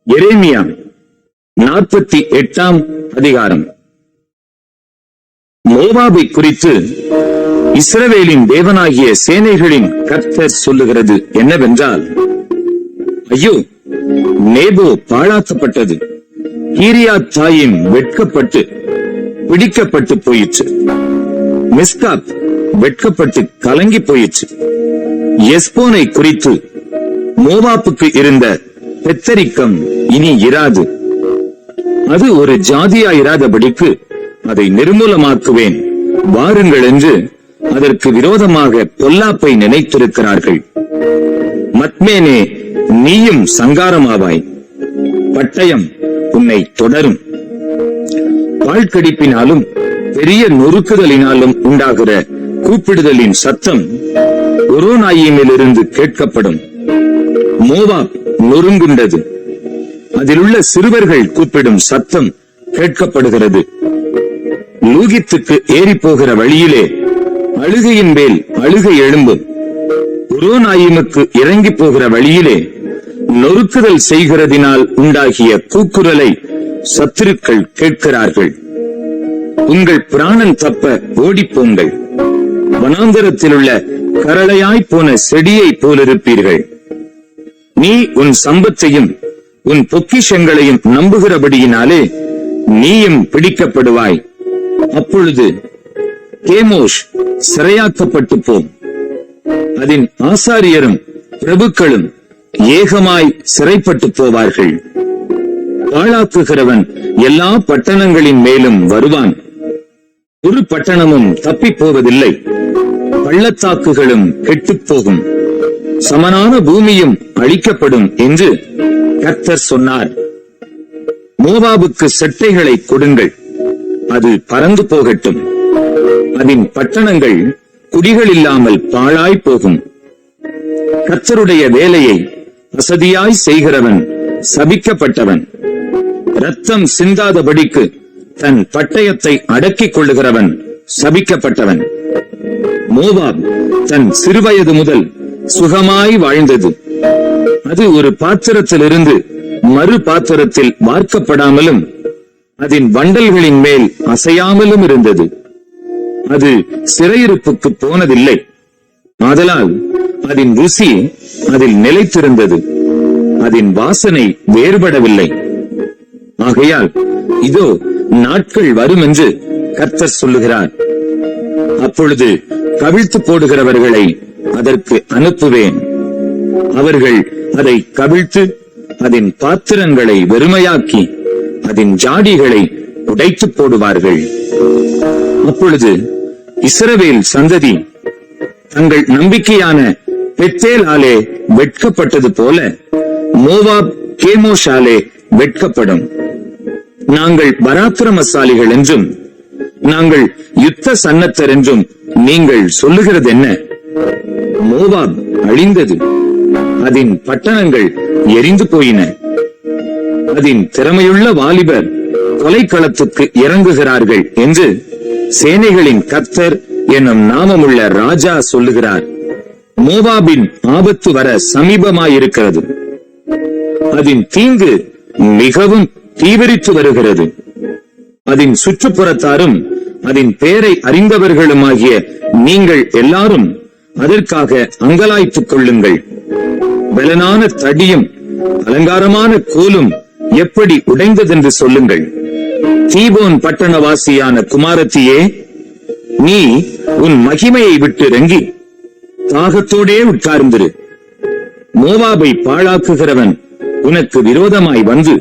எரேமியா 48ஆம் அதிகாரம். மோவாபை குறித்து இஸ்ரவேலின் தேவனாகிய சேனைகளின் கர்த்தர் சொல்லுகிறது என்னவென்றால், ஐயோ, நேபோ பாழாக்கப்பட்டது, கீரியாத்தாயிம் வெட்கப்பட்டு பிடிக்கப்பட்டு போயிற்று, மிஸ்காப் வெட்கப்பட்டு கலங்கி போயிற்று. எஸ்போனை குறித்து மோவாப்புக்கு இருந்த பெத்தரிக்கம் இனி இராது, அது ஒரு ஜாதியாயிராதபடிக்கு அதை நிர்மூலமாக்குவேன் வாருங்கள் என்று அதற்கு விரோதமாக பொல்லாப்பை நினைத்திருக்கிறார்கள். மத்மேனே, நீயும் சங்காரமாவாய், பட்டயம் உன்னை தொடரும். பாழ்கடிப்பினாலும் பெரிய நொறுக்குதலினாலும் உண்டாகிற கூப்பிடுதலின் சத்தம் ஒரோனாயிமிலிருந்து கேட்கப்படும். மோவாப் நொறுங்குண்டது, அதிலுள்ள சிறுவர்கள் கூப்பிடும் சத்தம் கேட்கப்படுகிறது. லூகித்துக்கு ஏறி போகிற வழியிலே அழுகையின் மேல் அழுகை எழும்பும். ஒரோனாயிமுக்கு இறங்கி போகிற வழியிலே நொறுக்குதல் செய்கிறதினால் உண்டாகிய கூக்குரலை சத்துருக்கள் கேட்கிறார்கள். உங்கள் பிராணன் தப்ப ஓடிப்போங்கள், வனாந்தரத்தில் உள்ள கரளையாய் போன செடியை போலிருப்பீர்கள். நீ உன் சம்பத்தையும் உன் பொக்கிஷங்களையும் நம்புகிறபடியினாலே நீயும் பிடிக்கப்படுவாய். அப்பொழுது கேமோஷ் சிறையாக்கப்பட்டு போம், அதன் ஆசாரியரும் பிரபுக்களும் ஏகமாய் சிறைப்பட்டு போவார்கள். பாழாக்குகிறவன் எல்லா பட்டணங்களின் மேலும் வருவான், ஒரு பட்டணமும் தப்பி போவதில்லை. பள்ளத்தாக்குகளும் கெட்டுப்போகும், சமனான பூமியும் அழிக்கப்படும் என்று கர்த்தர் சொன்னார். மோவாபுக்கு செட்டைகளை கொடுங்கள், அது பறந்து போகட்டும், அதன் பட்டணங்கள் குடிகள் இல்லாமல் பாழாய் போகும். கர்த்தருடைய வேலையை வசதியாய் செய்கிறவன் சபிக்கப்பட்டவன். இரத்தம் சிந்தாதபடிக்கு தன் பட்டயத்தை அடக்கிக் கொள்ளுகிறவன் சபிக்கப்பட்டவன். மோவாப் தன் சிறுவயது முதல் சுகமாய் வாழ்ந்தது, அது ஒரு பாத்திரத்திலிருந்து மறு பாத்திரத்தில் வார்க்கப்படாமலும் அதன் வண்டல்களின் மேல் அசையாமலும் இருந்தது. அது சிறையிருப்புக்கு போனதில்லை, ஆதலால் அதன் ருசி அதில் நிலைத்திருந்தது, அதன் வாசனை வேறுபடவில்லை. ஆகையால் இதோ நாட்கள் வரும் என்று கர்த்தர் சொல்லுகிறார், அப்பொழுது கவிழ்த்து போடுகிறவர்களை அதற்கு அனுப்புவேன். அவர்கள் அதை கவிழ்த்து அதன் பாத்திரங்களை வெறுமையாக்கி அதன் ஜாடிகளை உடைத்து போடுவார்கள். அப்பொழுது இஸ்ரவேல் சந்ததி தங்கள் நம்பிக்கையான பெத்தேலாலே வெட்கப்பட்டது போல மோவாப் கேமோஷாலே வெட்கப்படும். நாங்கள் பராக்கிரமசாலிகள் என்றும் நாங்கள் யுத்த சன்னத்தர் என்றும் நீங்கள் சொல்லுகிறது என்ன? மோவாப் அழிந்தது, அதன் பட்டணங்கள் எரிந்து போயின. அதன் திறமையுள்ள வாலிபர் கொலைக்களத்துக்கு இறங்குகிறார்கள் என்று சேனைகளின் கர்த்தர் என்னும் நாமமுள்ள ராஜா சொல்லுகிறார். மோவாபின் ஆபத்து வர சமீபமாயிருக்கிறது, அதன் தீங்கு மிகவும் தீவிரித்து வருகிறது. அதன் சுற்றுப்புறத்தாரும் அதன் பெயரை அறிந்தவர்களுமாகிய நீங்கள் எல்லாரும் அதற்காக அங்கலாய்த்துக் கொள்ளுங்கள். பலனான தடியும் அலங்காரமான கோலும் எப்படி உடைந்ததென்று சொல்லுங்கள். தீபோன் பட்டணவாசியான குமாரத்தியே, நீ உன் மகிமையை விட்டு இறங்கி தாகத்தோடே உட்கார்ந்திரு. மோவாபை பாழாக்குகிறவன் உனக்கு விரோதமாய் வந்து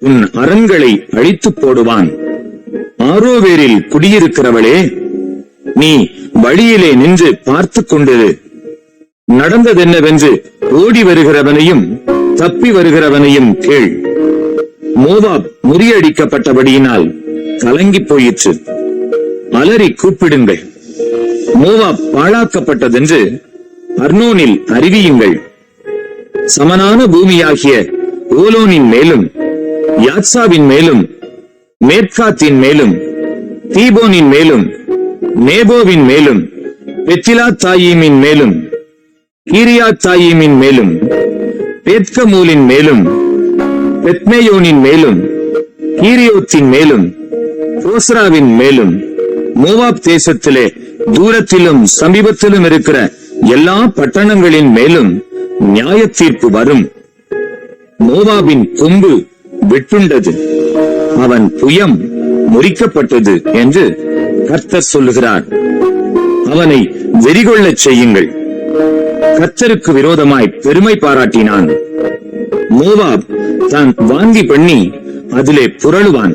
உன் அரண்களை அழித்து போடுவான். ஆரோவேரில் குடியிருக்கிறவளே, நீ வழியிலே நின்று பார்த்து கொண்டிரு. நடந்ததென்னவென்று ஓடி வருகிறவனையும் தப்பி வருகிறவனையும் கேள். மோவாப் முறியடிக்கப்பட்டபடியினால் கலங்கி போயிற்று, அலறி கூப்பிடுங்கள். மோவாப் பாழாக்கப்பட்டதென்று அர்னோனில் அறிவியுங்கள். சமனான பூமியாகிய ஓலோனின் மேலும் யாத்சாவின் மேலும் மேற்காத்தின் மேலும் தீபோனின் மேலும் நேபோவின் மேலும் பெத்திலாத்தாயிமின் மேலும் கீரியாத்தாயிமின் மேலும் பேத்கமூலின் மேலும் பெத்மேயோனின் மேலும் கீரியோத்தின் மேலும் போஸ்ராவின் மேலும் மோவாப் தேசத்திலே தூரத்திலும் சமீபத்திலும் இருக்கிற எல்லா பட்டணங்களின் மேலும் நியாய தீர்ப்பு வரும். மோவாபின் கொம்பு வெட்டுண்டது, அவன் புயம் முறிக்கப்பட்டது என்று கர்த்தர் சொல்லுகிறார். அவனை வெறிகொள்ளச் செய்யுங்கள். கர்த்தருக்கு விரோதமாய் பெருமை பாராட்டினான். மோவாப் தான் வாந்தி பண்ணி அதிலே புரளுவான்.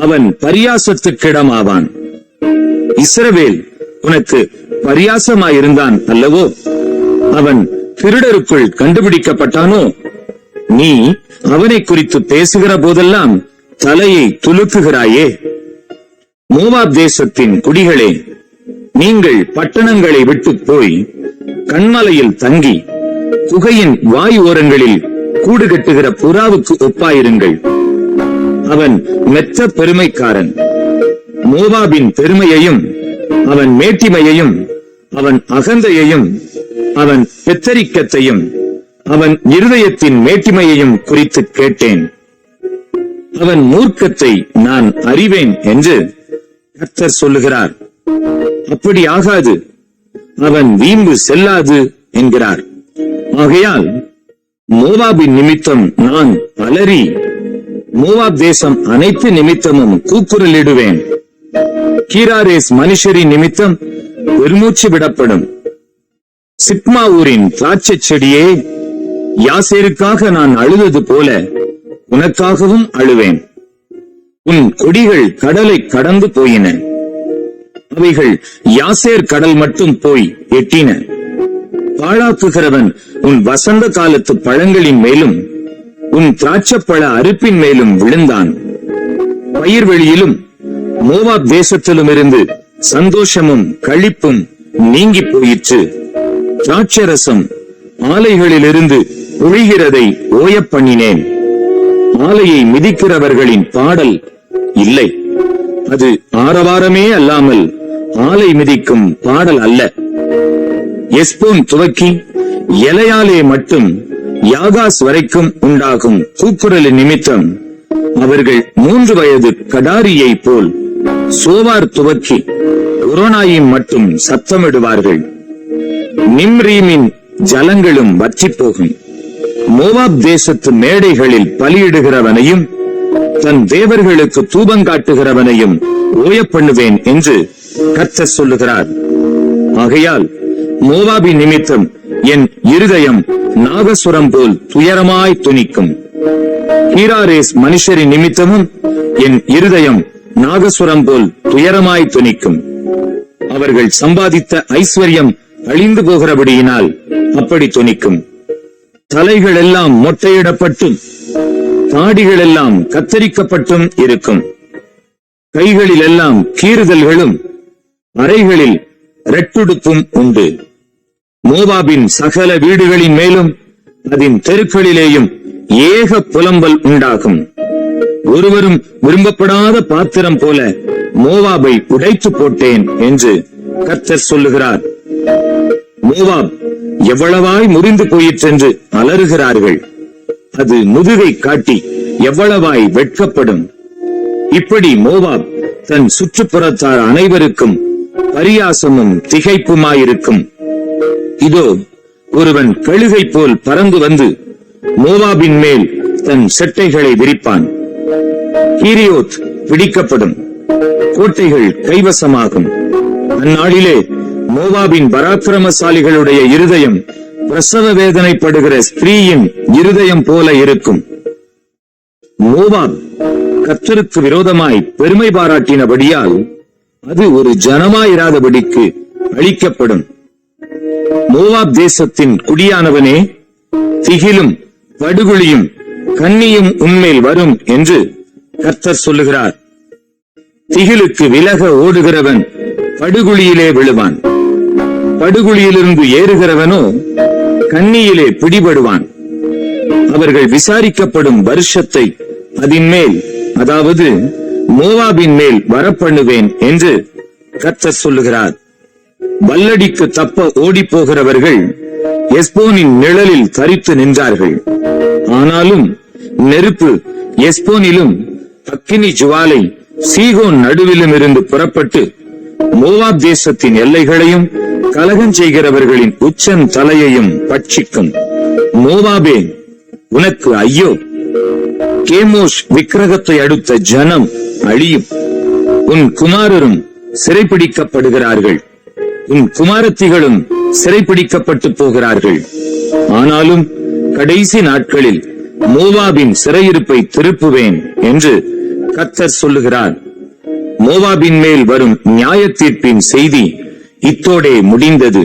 அவன் பரியாசத்துக்கிடமாவான். இஸ்ரவேல் உனக்கு பரியாசமாயிருந்தான் அல்லவோ? அவன் திருடருக்குள் கண்டுபிடிக்கப்பட்டானோ? நீ அவனை குறித்து பேசுகிற போதெல்லாம் தலையை துலுக்குகிறாயே. மோவாப் தேசத்தின் குடிகளே, நீங்கள் பட்டணங்களை விட்டு போய் கண்மலையில் தங்கி குகையின் வாய் ஓரங்களில் கூடு கட்டுகிற புறாவுக்கு ஒப்பாயிருங்கள். அவன் மெத்த பெருமைக்காரன். மோவாபின் பெருமையையும் அவன் மேட்டிமையையும் அவன் அகந்தையையும் அவன் பெத்தரிக்கத்தையும் அவன் இருதயத்தின் மேட்டிமையையும் குறித்து கேட்டேன். அவன் மூர்க்கத்தை நான் அறிவேன் என்று கர்த்தர் சொல்லுகிறார். அப்படி ஆகாது, அவன் வீம்பு செல்லாது என்கிறார். ஆகையால் மோவாபின் நிமித்தம் நான் அலறி மோவாப் தேசம் அனைத்து நிமித்தமும் கூக்குரலிடுவேன். கீராரேஸ் மனுஷரின் நிமித்தம் பெருமூச்சு விடப்படும். சிப்மா ஊரின் திராட்சை செடியே, யாசேருக்காக நான் அழுதது போல உனக்காகவும் அழுவேன். உன் கொடிகள் கடலை கடந்து போயின, அவைகள் யாசேர் கடல் மட்டும் போய் எட்டின. பாழாக்குகிறவன் உன் வசந்த காலத்து பழங்களின் மேலும் உன் திராட்சப்பழ அறுப்பின் மேலும் விழுந்தான். பயிர்வெளியிலும் மோவாப் தேசத்திலும் இருந்து சந்தோஷமும் களிப்பும் நீங்கி போயிற்று. திராட்சரசம் ஆலைகளிலிருந்து ஒழிகிறதை ஓயப் பண்ணினேன். ஆலையை மிதிக்கிறவர்களின் பாடல் இல்லை, அது ஆரவாரமே அல்லாமல் ஆலை மிதிக்கும் பாடல் அல்ல. எஸ்போன் துவக்கி எலையாலே மட்டும் யாகாஸ் வரைக்கும் உண்டாகும் கூக்குரலின் நிமித்தம் அவர்கள் 3 வயது கடாரியை போல் சோவார் துவக்கி உரோனாயும் மட்டும் சத்தமிடுவார்கள். நிம்ரீமின் ஜலங்களும் வற்றிப் போகும். மோவாப் தேசத்து மேடைகளில் பலியிடுகிறவனையும் தன் தேவர்களுக்கு தூபங்காட்டுகிறவனையும் ஓயப் பண்ணுவேன் என்று கர்த்தர் சொல்லுகிறார். ஆகையால் மோவாபின் நிமித்தம் என் இருதயம் நாகசுரம் போல் துயரமாய் துணிக்கும். கீராரேஸ் மனுஷரின் நிமித்தமும் என் இருதயம் நாகசுரம் போல் துயரமாய் துணிக்கும். அவர்கள் சம்பாதித்த ஐஸ்வர்யம் அழிந்து போகிறபடியினால் அப்படி துணிக்கும். தலைகள் எல்லாம் மொட்டையிடப்பட்டும் தாடிகள் எல்லாம் கத்தரிக்கப்பட்டும் இருக்கும். கைகளில் எல்லாம் கீறுதல்களும் அறைகளில் ரெட்டுடுப்பும் உண்டு. மோவாபின் சகல வீடுகளின் மேலும் அதன் தெருக்களிலேயும் ஏக புலம்பல் உண்டாகும். ஒருவரும் விரும்பப்படாத பாத்திரம் போல மோவாபை உடைத்து போட்டேன் என்று கர்த்தர் சொல்லுகிறார். மோவாப் எவ்வளவாய் முறிந்து போயிற்றென்று அலறுகிறார்கள். அது முதுகை காட்டி எவ்வளவாய் வெட்கப்படும். இப்படி மோவாப் தன் சுற்றுப்புறத்தார் அனைவருக்கும் பரியாசமும் திகைப்புமாயிருக்கும். இதோ ஒருவன் கழுகை போல் பறந்து வந்து மோவாபின் மேல் தன் செட்டைகளை விரிப்பான். கீரியோத் பிடிக்கப்படும், கோட்டைகள் கைவசமாகும். அந்நாளிலே மோவாபின் பராக்கிரமசாலிகளுடைய இருதயம் பிரசவ வேதனைப்படுகிற ஸ்திரீயின் இருதயம் போல இருக்கும். மோவாப் கர்த்தருக்கு விரோதமாய் பெருமை பாராட்டினபடியால் அது ஒரு ஜனமாயிராதபடிக்கு அழிக்கப்படும். மோவாப் தேசத்தின் குடியானவனே, திகிலும் படுகுழியும் கண்ணியும் உன்மேல் வரும் என்று கர்த்தர் சொல்லுகிறார். திகிலுக்கு விலக ஓடுகிறவன் படுகுழியிலே விழுவான். படுகுழியிலிருந்து ஏறுகிறவனோ கண்ணியிலே பிடிபடுவான். அவர்கள் விசாரிக்கப்படும் வருஷத்தை அதின்மேல், அதாவது மோவாபின் மேல் வரப்பண்ணுவேன் என்று கர்த்தர் சொல்லுகிறார். வல்லடிக்கு தப்ப ஓடி போகிறவர்கள் எஸ்போனின் நிழலில் தரித்து நின்றார்கள். ஆனாலும் நெருப்பு எஸ்போனிலும் அக்கினி ஜுவாலை சீகோன் நடுவிலும் இருந்து புறப்பட்டு மோவாப் தேசத்தின் எல்லைகளையும் கலகம் செய்கிறவர்களின் உச்சன் தலையையும் பட்சிக்கும். மோவாபே, உனக்கு ஐயோ! கேமோஷ் விக்கிரகத்தை அடுத்த ஜனம் அழியும். உன் குமாரரும் சிறைப்பிடிக்கப்படுகிறார்கள், உன் குமாரத்திகளும் சிறைப்பிடிக்கப்பட்டு போகிறார்கள். ஆனாலும் கடைசி நாட்களில் மோவாபின் சிறையிருப்பை திருப்புவேன் என்று கர்த்தர் சொல்லுகிறார். மோவாபின் மேல் வரும் நியாய தீர்ப்பின் செய்தி இத்தோடே முடிந்தது.